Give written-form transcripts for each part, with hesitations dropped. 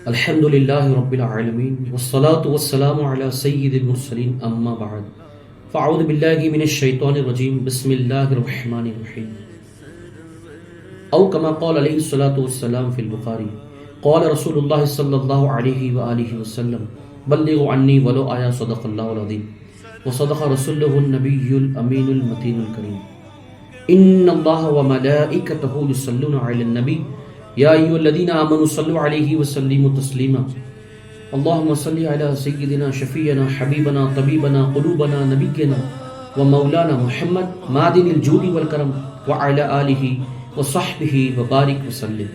الحمد للہ رب العالمین والصلاة والسلام علی سید المرسلین اما بعد فاعوذ باللہ من الشیطان الرجیم بسم اللہ الرحمن الرحیم او کما قال علیہ الصلاة والسلام فی البخاری قال رسول اللہ صلی اللہ علیہ وآلہ وسلم بلغوا عنی ولو آیا صدق اللہ العظیم وصدق رسولہ النبی الامین المتین الکریم ان اللہ وملائکتہ یصلون علی النبی یا ایھا الذین آمنوا صلوا علیہ وسلموا تسلیما اللہم صلی علی سیدنا شفیعنا حبیبنا طبیبنا قلوبنا نبینا ومولانا محمد معدن الجود والکرم وعلی آلہ وصحبہ وبارک وسلم۔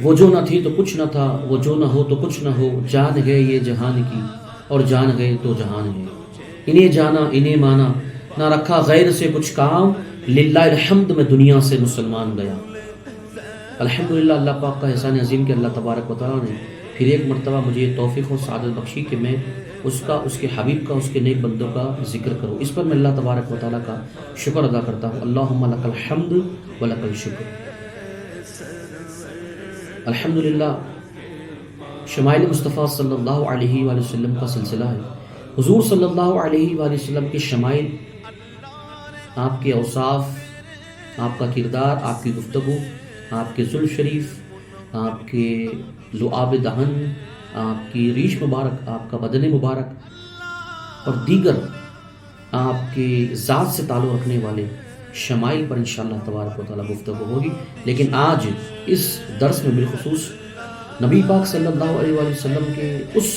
وہ جو نہ تھی تو کچھ نہ تھا، وہ جو نہ ہو تو کچھ نہ ہو، جان گئے یہ جہان کی اور جان گئے تو جہان ہے۔ انہیں جانا انہیں مانا، نہ رکھا غیر سے کچھ کام، للہ الحمد میں دنیا سے مسلمان گیا۔ الحمدللہ اللہ پاک کا احسان عظیم کہ اللہ تبارک و تعالیٰ نے پھر ایک مرتبہ مجھے توفیق و سعادت بخشی کہ میں اس کا، اس کے حبیب کا، اس کے نیک بندوں کا ذکر کروں۔ اس پر میں اللہ تبارک و تعالیٰ کا شکر ادا کرتا ہوں۔ اللہم لک الحمد و لک الشکر۔ الحمدللہ شمائل مصطفیٰ صلی اللہ علیہ وآلہ وسلم کا سلسلہ ہے۔ حضور صلی اللہ علیہ وآلہ وسلم کے شمائل، آپ کے اوصاف، آپ کا کردار، آپ کی گفتگو، آپ کے زلف شریف، آپ کے لعاب دہن، آپ کی ریش مبارک، آپ کا بدن مبارک اور دیگر آپ کے ذات سے تعلق رکھنے والے شمائل پر انشاءاللہ تبارک و تعالیٰ گفتگو ہوگی۔ لیکن آج اس درس میں بالخصوص نبی پاک صلی اللہ علیہ وآلہ وسلم کے اس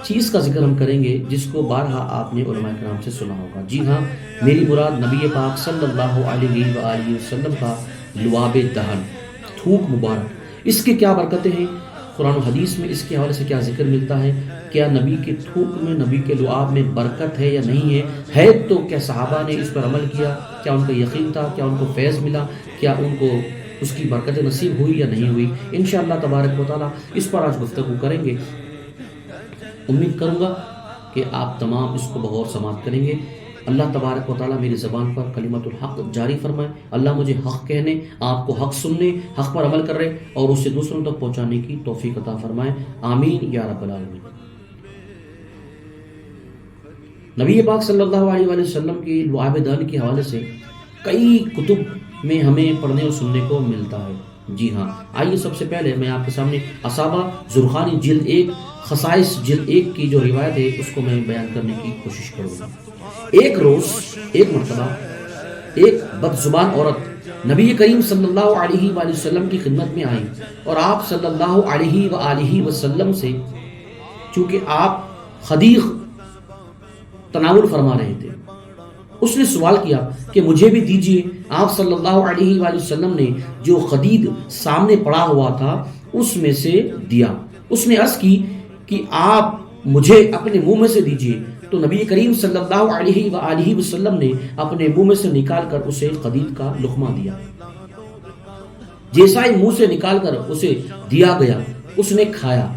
چیز کا ذکر ہم کریں گے جس کو بارہا آپ نے علماء کرام سے سنا ہوگا۔ جی ہاں، میری مراد نبی پاک صلی اللہ علیہ وآلہ وسلم کا لعاب دہن، تھوک مبارک۔ اس کے کیا برکتیں ہیں؟ قرآن و حدیث میں اس کے حوالے سے کیا ذکر ملتا ہے؟ کیا نبی کے تھوک میں، نبی کے لعاب میں برکت ہے یا نہیں ہے تو کیا صحابہ نے اس پر عمل کیا؟ کیا ان کا یقین تھا؟ کیا ان کو فیض ملا؟ کیا ان کو اس کی برکت نصیب ہوئی یا نہیں ہوئی؟ انشاءاللہ تبارک و تعالیٰ اس پر آج گفتگو کریں گے۔ امید کروں گا کہ آپ تمام اس کو بغور سماعت کریں گے۔ اللہ تبارک و تعالیٰ میری زبان پر کلمت الحق جاری فرمائے۔ اللہ مجھے حق کہنے، آپ کو حق سننے، حق پر عمل کرنے اور اسے دوسروں تک پہنچانے کی توفیق عطا فرمائے، آمین یا رب العالمین۔ نبی پاک صلی اللہ علیہ وآلہ وسلم کی لعاب دہن کے حوالے سے کئی کتب میں ہمیں پڑھنے اور سننے کو ملتا ہے۔ جی ہاں، آئیے سب سے پہلے میں آپ کے سامنے اصابہ زرخانی جلد 1 خصائص جلد 1 کی جو روایت ہے اس کو میں بیان کرنے کی کوشش کروں گا۔ ایک روز، ایک مرتبہ ایک بد زبان عورت نبی کریم صلی اللہ علیہ وآلہ وسلم کی خدمت میں آئی اور آپ صلی اللہ علیہ وآلہ وسلم سے، چونکہ آپ خدیق تناول فرما رہے تھے، اس نے سوال کیا کہ مجھے بھی دیجئے۔ آپ صلی اللہ علیہ وآلہ وسلم نے جو خدید سامنے پڑا ہوا تھا اس میں سے دیا۔ اس نے عرض کی کہ آپ مجھے اپنے منہ میں سے دیجئے، تو نبی کریم صلی اللہ علیہ وآلہ وسلم نے اپنے منہ میں سے نکال کر اسے خدید کا لقمہ دیا۔ جیسا ہی منہ سے نکال کر اسے دیا گیا اس نے کھایا۔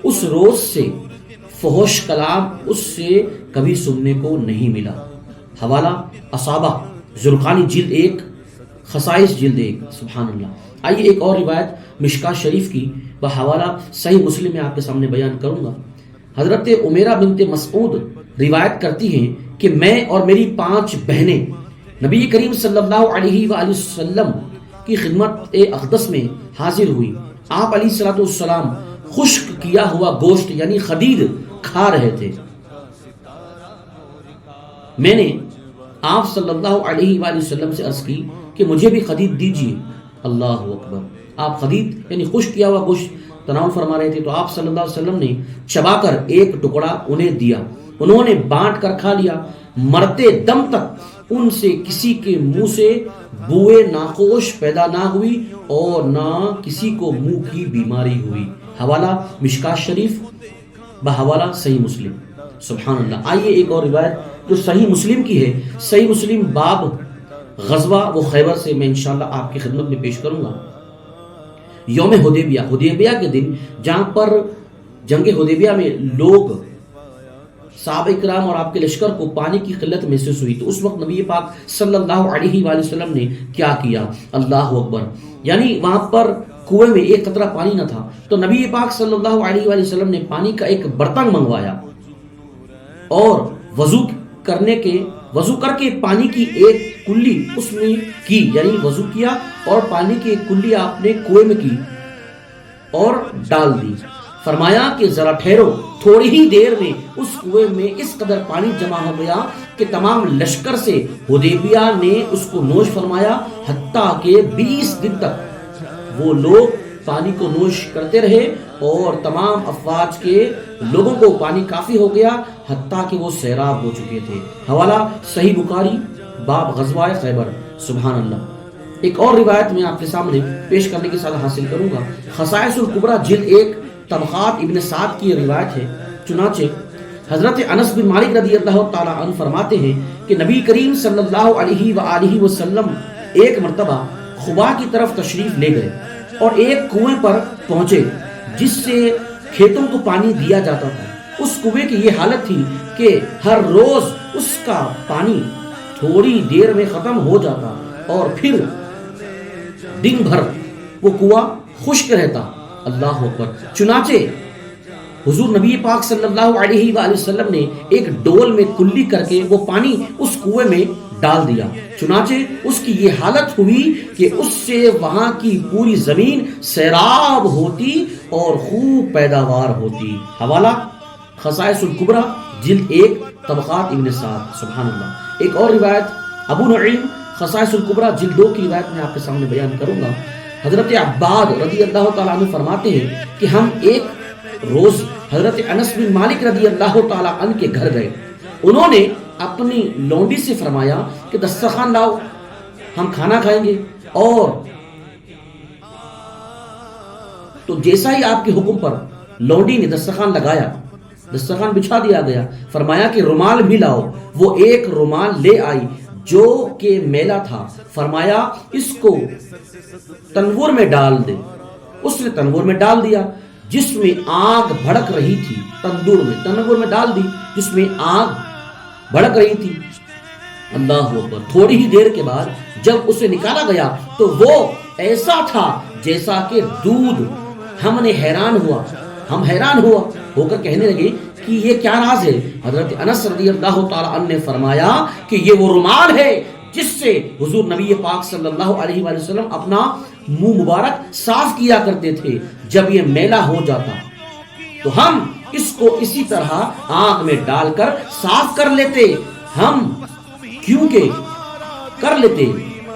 اس روز سے فحش کلام اس سے کبھی سننے کو نہیں ملا۔ حوالہ اصابہ زرخانی جلد 1 خصائص جلد 1۔ سبحان اللہ۔ آئیے ایک اور روایت مشکاۃ شریف کی بحوالہ صحیح مسلم میں آپ کے سامنے بیان کروں گا۔ حضرت عمیرہ بنت مسعود روایت کرتی ہیں کہ میں اور میری 5 بہنیں نبی کریم صلی اللہ علیہ وآلہ وسلم کی خدمت اقدس میں حاضر ہوئی۔ آپ علیہ الصلوۃ والسلام خشک کیا ہوا گوشت یعنی خدید کھا رہے تھے۔ میں نے آپ صلی اللہ علیہ وآلہ وسلم سے عرض کی کہ مجھے بھی خدید دیجیے۔ اللہ اکبر۔ آپ خدید یعنی خشک کیا ہوا گوشت تناول فرما رہے تھے تو آپ صلی اللہ علیہ وسلم نے چبا کر ایک ٹکڑا انہیں دیا۔ انہوں نے بانٹ کر کھا لیا۔ مرتے دم تک ان سے کسی کے منہ سے بوئے ناخوش پیدا نہ ہوئی اور نہ کسی کو منہ کی بیماری ہوئی۔ حوالہ مشکاۃ شریف بحوالہ صحیح مسلم۔ سبحان اللہ۔ آئیے ایک اور روایت جو صحیح مسلم کی ہے، صحیح مسلم باب غزوہ و خیبر سے میں انشاءاللہ آپ کی خدمت میں پیش کروں گا۔ یوم حدیبیہ، حدیبیہ کے دن جہاں پر جنگ حدیبیہ میں لوگ صحابہ کرام اور آپ کے لشکر کو پانی کی قلت محسوس ہوئی تو اس وقت نبی پاک صلی اللہ علیہ وآلہ وسلم نے کیا کیا؟ اللہ اکبر! یعنی وہاں پر کنویں میں ایک قطرہ پانی نہ تھا تو نبی پاک صلی اللہ علیہ وآلہ وسلم نے پانی کا ایک برتن منگوایا اور وضو کر کے پانی کی ایک کلی اس میں کی، یعنی وضو کیا اور پانی کی ایک کلی آپ نے کنویں میں کی اور ڈال دی۔ فرمایا کہ ذرا ٹھہرو، تھوڑی ہی دیر میں اس کنویں میں اس قدر پانی جمع ہو گیا کہ تمام لشکر سے حدیبیہ نے اس کو نوش فرمایا، حتیٰ کہ 20 دن تک وہ لوگ پانی کو نوش کرتے رہے اور تمام افواج کے لوگوں کو پانی کافی ہو گیا حتیٰ کہ وہ سیراب ہو چکے تھے۔ حوالہ صحیح بخاری باب غزوہ خیبر۔ سبحان اللہ۔ ایک اور روایت میں آپ کے سامنے پیش کرنے کی سعادت حاصل کروں گا۔ خصائص الکبریٰ جلد 1 طبقات ابن سعد کی روایت ہے۔ چنانچہ حضرت انس بن مالک رضی اللہ تعالی عنہ فرماتے ہیں کہ نبی کریم صلی اللہ علیہ وآلہ وسلم ایک مرتبہ خبا کی طرف تشریف لے گئے اور ایک کنویں پر پہنچے جس سے کھیتوں کو پانی دیا جاتا تھا۔ اس کنویں کی یہ حالت تھی کہ ہر روز اس کا پانی تھوڑی دیر میں ختم ہو جاتا اور پھر دن بھر وہ کنواں خشک رہتا۔ اللہ اکبر! چنانچہ حضور نبی پاک صلی اللہ علیہ وآلہ وسلم نے ایک ڈول میں کلی کر کے وہ پانی اس کنویں میں ڈال دیا، چنانچہ اس کی یہ حالت ہوئی کہ اس سے وہاں کی پوری زمین سیراب ہوتی اور خوب پیداوار ہوتی۔ حوالہ خصائص الکبریٰ جلد 1 طبقات ابن سعد۔ سبحان اللہ۔ ایک اور روایت ابو نعیم خصائص الکبریٰ جلد 2 کی روایت میں آپ کے سامنے بیان کروں گا۔ حضرت عباد رضی اللہ تعالیٰ عنہ فرماتے ہیں کہ ہم ایک روز حضرت انس بن مالک رضی اللہ تعالیٰ عنہ کے گھر گئے۔ انہوں نے اپنی لونڈی سے فرمایا کہ دسترخوان لاؤ، ہم کھانا کھائیں گے۔ اور تو جیسا ہی آپ کے حکم پر لونڈی نے دسترخوان لگایا، دسترخوان بچھا دیا گیا۔ فرمایا کہ رومال بھی لاؤ۔ وہ ایک رومال لے آئی جو کہ میلا تھا۔ فرمایا اس کو تنور میں ڈال دے۔ اس نے تنور میں ڈال دیا جس میں آگ بھڑک رہی تھی۔ تنور میں ڈال دی جس میں آگ بھڑک رہی تھی۔ اللہ اکبر! تھوڑی ہی دیر کے بعد جب اسے نکالا گیا تو وہ ایسا تھا جیسا کہ دودھ۔ ہم حیران ہوا ہو کر کہنے لگے کہ یہ کیا راز ہے؟ حضرت انس رضی اللہ تعالی عنہ نے فرمایا کہ یہ وہ رومال ہے جس سے حضور نبی پاک صلی اللہ علیہ وآلہ وسلم اپنا منہ مبارک صاف کیا کرتے تھے جب یہ میلا ہو جاتا، تو ہم اس کو اسی طرح آگ میں ڈال کر صاف کر لیتے۔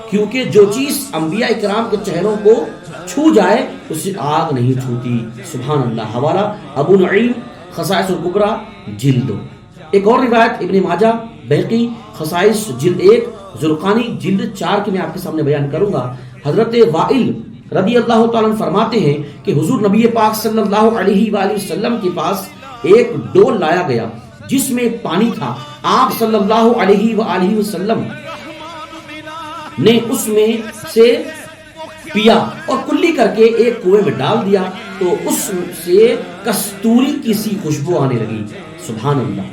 کیونکہ جو چیز انبیاء اکرام کے چہروں کو چھو جائے اسے آگ نہیں چھوتی۔ سبحان اللہ۔ حوالہ ابو نعیم خصائص الکبریٰ جلد 2۔ ایک اور روایت ابن ماجہ بہقی خصائص جلد 1 زرقانی جلد 4 کی میں آپ کے سامنے بیان کروں گا۔ حضرت وائل رضی اللہ تعالیٰ عنہ فرماتے ہیں کہ حضور نبی پاک صلی اللہ علیہ وآلہ وسلم کے پاس ایک ڈول لایا گیا جس میں پانی تھا۔ آپ صلی اللہ علیہ وآلہ وسلم نے اس میں سے پیا اور کلی کر کے ایک کنویں میں ڈال دیا تو اس سے کستوری کی سی خوشبو آنے لگی۔ سبحان اللہ،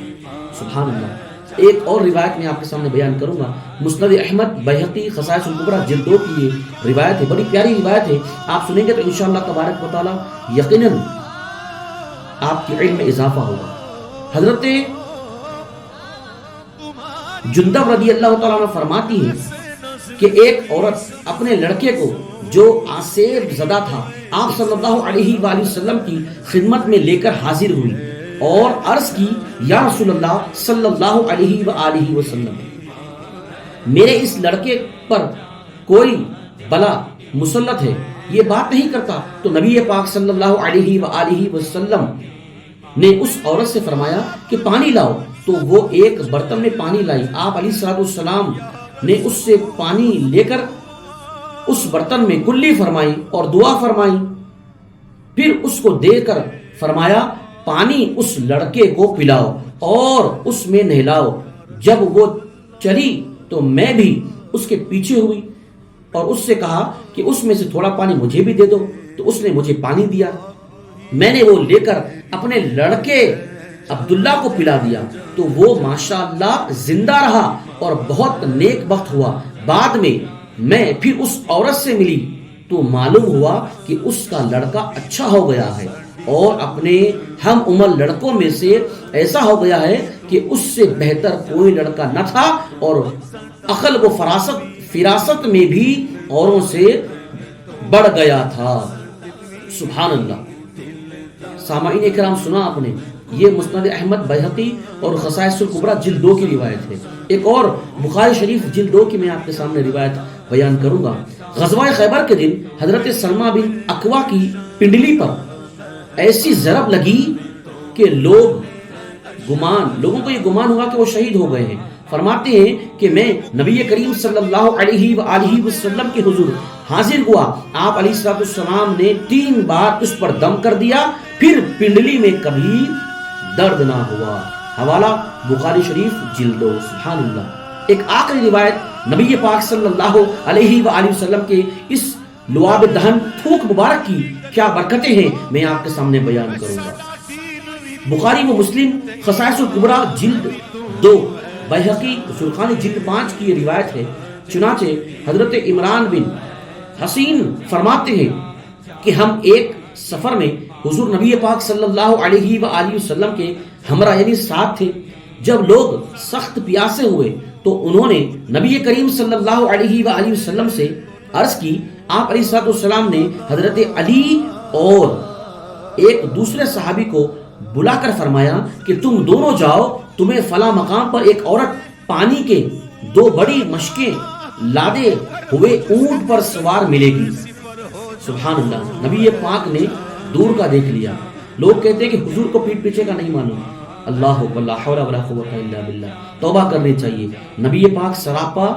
سبحان اللہ۔ ایک اور روایت میں آپ کے سامنے بیان کروں گا۔ مسند احمد بہقی خصائص الکبریٰ جلد 2 کی یہ روایت ہے، بڑی پیاری روایت ہے۔ آپ سنیں گے تو انشاءاللہ تبارک و تعالی یقیناً آپ کے علم میں اضافہ ہوگا۔ حضرت جندب رضی اللہ تعالیٰ عنہ فرماتی ہیں کہ ایک عورت اپنے لڑکے کو جو آسیب زدہ تھا آپ صلی اللہ علیہ وآلہ وسلم کی خدمت میں لے کر حاضر ہوئی اور عرض کی، یا رسول اللہ صلی اللہ علیہ وآلہ وسلم، میرے اس لڑکے پر کوئی بلا مسلط ہے، یہ بات نہیں کرتا۔ تو نبی پاک صلی اللہ علیہ وآلہ وسلم نے اس عورت سے فرمایا کہ پانی لاؤ، تو وہ ایک برتن میں پانی لائی۔ آپ علیہ الصلوۃ والسلام نے اس سے پانی لے کر اس برتن میں کلی فرمائی اور دعا فرمائی، پھر اس کو دے کر فرمایا پانی اس لڑکے کو پلاؤ اور اس میں نہلاؤ۔ جب وہ چلی تو میں بھی اس کے پیچھے ہوئی اور اس سے کہا کہ اس میں سے تھوڑا پانی مجھے بھی دے دو، تو اس نے مجھے پانی دیا۔ میں نے وہ لے کر اپنے لڑکے عبداللہ کو پلا دیا تو وہ ماشاءاللہ زندہ رہا اور بہت نیک بخت ہوا. بعد میں پھر اس عورت سے ملی تو معلوم ہوا کہ اس کا لڑکا اچھا ہو گیا ہے اور اپنے ہم عمر لڑکوں میں سے ایسا ہو گیا ہے کہ اس سے بہتر کوئی لڑکا نہ تھا اور عقل و فراست میں بھی اوروں سے بڑھ گیا تھا. سبحان اللہ. سامعین اکرام سنا آپ نے, یہ مسند احمد بیہقی اور خصائص الکبریٰ جلد 2 کی روایت ہے. ایک اور بخاری شریف جلد 2 کی میں آپ کے سامنے روایت بیان کروں گا. غزوہ خیبر کے دن حضرت سلمہ بن اکوا کی پنڈلی پر ایسی ضرب لگی کہ لوگوں کو یہ گمان ہوا کہ وہ شہید ہو گئے ہیں. فرماتے ہیں کہ میں نبی کریم صلی اللہ علیہ وآلہ وسلم کے حضور حاضر ہوا. آپ علیہ السلام نے 3 بار اس پر دم کر دیا, پھر پنڈلی میں کبھی درد نہ ہوا. حوالہ بخاری شریف جلد 2. سبحان اللہ. ایک آخری روایت نبی پاک صلی اللہ علیہ وآلہ وسلم کے اس لعاب دہن تھوک مبارک کی کیا برکتیں ہیں میں آپ کے سامنے بیان کروں گا. بخاری و مسلم خصائص الکبریٰ جلد 2, بیہقی سلخانی جلد 5 کی یہ روایت ہے. چنانچہ حضرت عمران بن حسین فرماتے ہیں کہ ہم ایک سفر میں حضور نبی پاک صلی اللہ علیہ وآلہ وسلم کے ہمراہ یعنی ساتھ تھے. جب لوگ سخت پیاسے ہوئے تو انہوں نے نبی کریم صلی اللہ علیہ وآلہ وسلم سے عرض کی. آپ علیہ السلام نے حضرت علی اور ایک دوسرے صحابی کو بلا کر فرمایا کہ تم دونوں جاؤ, تمہیں فلاں مقام پر ایک عورت پانی کے 2 بڑی مشکیں لادے ہوئے اونٹ پر سوار ملے گی. سبحان اللہ. نبی پاک نے دور کا دیکھ لیا. لوگ کہتے ہیں کہ حضور کو پیٹ پیچھے کا نہیں معلوم. اللہ اکبر, لا حول ولا قوت الا باللہ. توبہ کرنی چاہیے. نبی پاک سراپا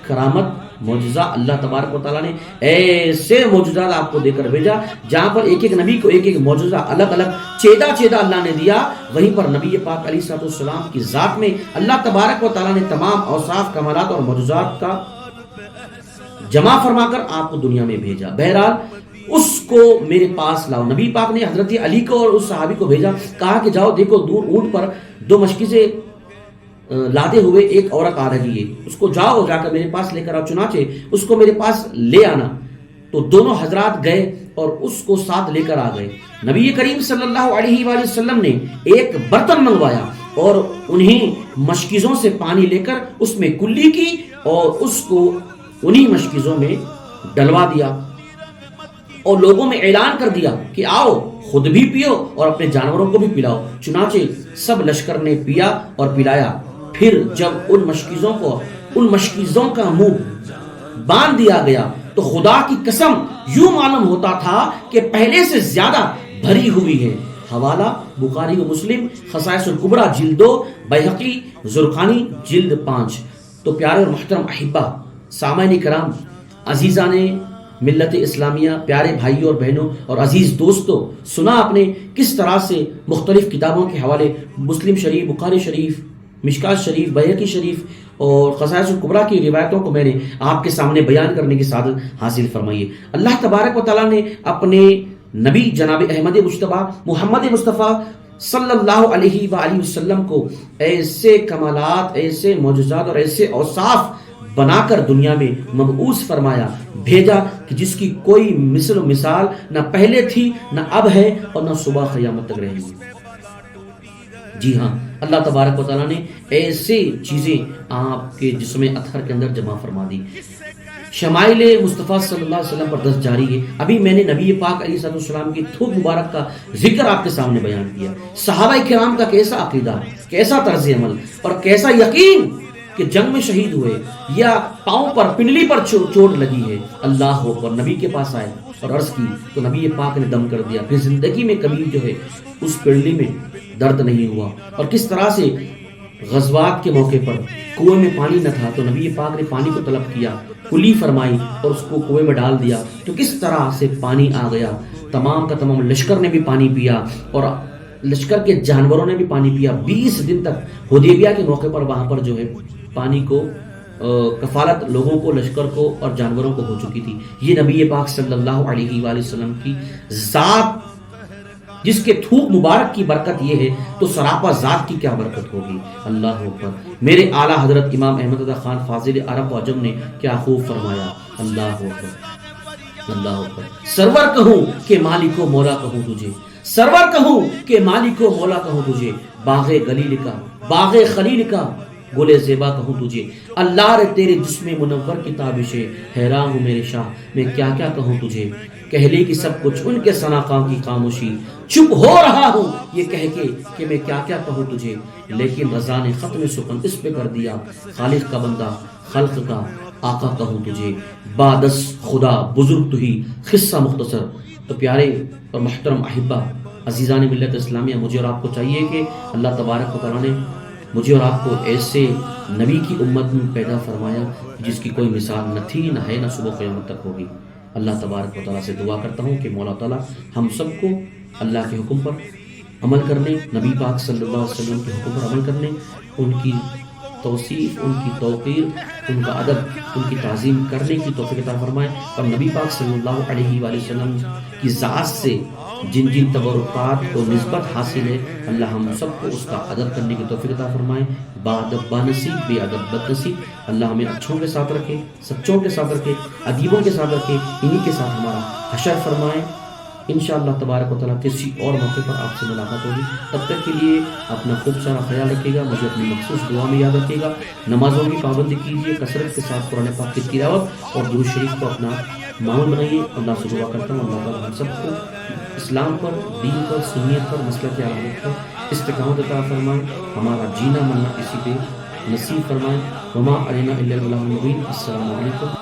کرامت معجزہ اللہ تبارک و تعالیٰ نے ایسے معجزات آپ کو دے کر بھیجا جہاں پر ایک ایک نبی کو ایک ایک معجزہ الگ الگ چیدہ اللہ نے دیا. وہیں پر نبی پاک علیہ السلام کی ذات میں اللہ تبارک و تعالیٰ نے تمام اوصاف کمالات اور معجزات کا جمع فرما کر آپ کو دنیا میں بھیجا. بہرحال اس کو میرے پاس لاؤ. نبی پاک نے حضرت علی کو اور اس صحابی کو بھیجا, کہا کہ جاؤ دیکھو دور اونٹ پر 2 مشکیزیں لادے ہوئے ایک عورت آ رہی ہے, اس کو جاؤ جا کر میرے پاس لے کر آؤ. چنانچہ اس کو میرے پاس لے آنا. تو دونوں حضرات گئے اور اس کو ساتھ لے کر آ گئے. نبی کریم صلی اللہ علیہ وآلہ وسلم نے ایک برتن منگوایا اور انہیں مشکیزوں سے پانی لے کر اس میں کلی کی اور اس کو انہی مشکیزوں میں ڈلوا دیا اور لوگوں میں اعلان کر دیا کہ آؤ خود بھی پیو اور اپنے جانوروں کو بھی پلاؤ. چنانچہ سب لشکر نے پیا اور پلایا. پھر جب ان مشکیزوں کا منہ باندھ دیا گیا تو خدا کی قسم یوں معلوم ہوتا تھا کہ پہلے سے زیادہ بھری ہوئی ہے. حوالہ بخاری و مسلم خصائص الکبریٰ جلد 2, بیہقی زرقانی جلد 5. تو پیارے اور محترم احبہ, سامعین کرام, عزیزان ملت اسلامیہ, پیارے بھائیوں اور بہنوں اور عزیز دوستوں, سنا آپ نے کس طرح سے مختلف کتابوں کے حوالے مسلم شریف, بخاری شریف, مشکات شریف, بیہقی شریف اور خصائص الکبریٰ کی روایتوں کو میں نے آپ کے سامنے بیان کرنے کی سعادت حاصل فرمائی ہے. اللہ تبارک و تعالیٰ نے اپنے نبی جناب احمد مجتبیٰ محمد مصطفیٰ صلی اللہ علیہ وآلہ وسلم کو ایسے کمالات, ایسے معجزات اور ایسے اوصاف بنا کر دنیا میں مبعوث فرمایا, بھیجا کہ جس کی کوئی مثل و مثال نہ پہلے تھی, نہ اب ہے اور نہ صبح قیامت تک رہے گی. جی ہاں, اللہ تبارک و تعالیٰ نے ایسے چیزیں آپ کے جسم اطہر کے اندر جمع فرما دی. شمائل مصطفیٰ صلی اللہ علیہ وسلم پر دست جاری ہے. ابھی میں نے نبی پاک علیہ السلام کی تھوک مبارک کا ذکر آپ کے سامنے بیان کیا. صحابہ کرام کا کیسا عقیدہ, کیسا طرز عمل اور کیسا یقین کہ جنگ میں شہید ہوئے یا پاؤں پر پنڈلی پر چوٹ لگی ہے. اللہ اکبر. نبی کے پاس آئے اور عرض کی تو نبی پاک نے دم کر دیا. پھر زندگی میں کبھی جو ہے اس پنڈلی میں درد نہیں ہوا. اور کس طرح سے غزوات کے موقع پر کنویں میں پانی نہ تھا تو نبی پاک نے پانی کو طلب کیا, کلی فرمائی اور اس کو کنویں میں ڈال دیا تو کس طرح سے پانی آ گیا. تمام کا تمام لشکر نے بھی پانی پیا اور لشکر کے جانوروں نے بھی پانی پیا. 20 دن تک حدیبیہ کے موقع پر وہاں پر جو ہے پانی کو کفالت لوگوں کو, لشکر کو اور جانوروں کو ہو چکی تھی. یہ نبی پاک صلی اللہ علیہ وآلہ وسلم کی ذات جس کے تھوک مبارک کی برکت یہ ہے تو سراپا ذات کی کیا برکت ہوگی. اللہ اکبر. میرے اعلیٰ حضرت امام احمد رضا خان فاضل عرب و عجم نے کیا خوب فرمایا. اللہ اکبر اللہ اکبر. سرور کہوں کہ مالک و مولا کہوں تجھے, سرور کہوں کہ مالک و مولا کہوں تجھے, باغ گلیل کا باغ خلیل کا گل زیبا کہوں تجھے. اللہ رے تیرے جسم منور کی تابش ہے, حیران ہوں میرے شاہ میں کیا کیا کہوں تجھے. کہہ لے کہ سب کچھ ان کے ثنا خاں کی خاموشی, چپ ہو رہا ہوں یہ کہہ کے کہ میں کیا کیا کہوں تجھے. لیکن رضا نے ختم سخن اس پہ کر دیا, خالق کا بندہ خلق کا آقا کہوں تجھے. بادس خدا بزرگ تو ہی قصہ مختصر. تو پیارے اور محترم احبہ عزیزان ملت اسلامیہ, مجھے اور آپ کو چاہیے کہ اللہ تبارک و تعالیٰ نے مجھے اور آپ کو ایسے نبی کی امت میں پیدا فرمایا جس کی کوئی مثال نہ تھی, نہ ہے, نہ صبح قیامت تک ہوگی. اللہ تبارک و تعالیٰ سے دعا کرتا ہوں کہ مولا تعالیٰ ہم سب کو اللہ کے حکم پر عمل کرنے, نبی پاک صلی اللہ علیہ وسلم کے حکم پر عمل کرنے, ان کی توصیف, ان کی توقیر, ان کا ادب, ان کی تعظیم کرنے کی توفیق عطا فرمائے. اور نبی پاک صلی اللہ علیہ وآلہ وسلم کی ذات سے جن جن تبرکات کو نسبت حاصل ہے, اللہ ہم سب کو اس کا ادب کرنے کی توفیق عطا فرمائے. بادب بانصیب, بے ادب بدنصیب. اللہ ہمیں اچھوں کے ساتھ رکھے, سچوں کے ساتھ رکھے, ادیبوں کے ساتھ رکھے, انہی کے ساتھ ہمارا حشر فرمائے. انشاءاللہ تبارک و تعالیٰ کسی اور موقع پر آپ سے ملاقات ہوگی. تب تک کے لیے اپنا خوب سارا خیال رکھیے گا, مجھے اپنی مخصوص دعا میں یاد رکھیے گا. نمازوں کی پابندی کیجیے, کثرت کے ساتھ قرآن پاک کی تلاوت اور درود شریف کو اپنا معمول بنائیے. اللہ سے دعا کرتا ہوں اللہ تعالیٰ ہم سب کو اسلام پر, دین پر, سنیت پر, مسلک اہل پر استقامت عطا فرمائے. ہمارا جینا مرنا اسی پہ نصیب فرمائے. وما علینا الا البلاغ المبین. السلام علیکم.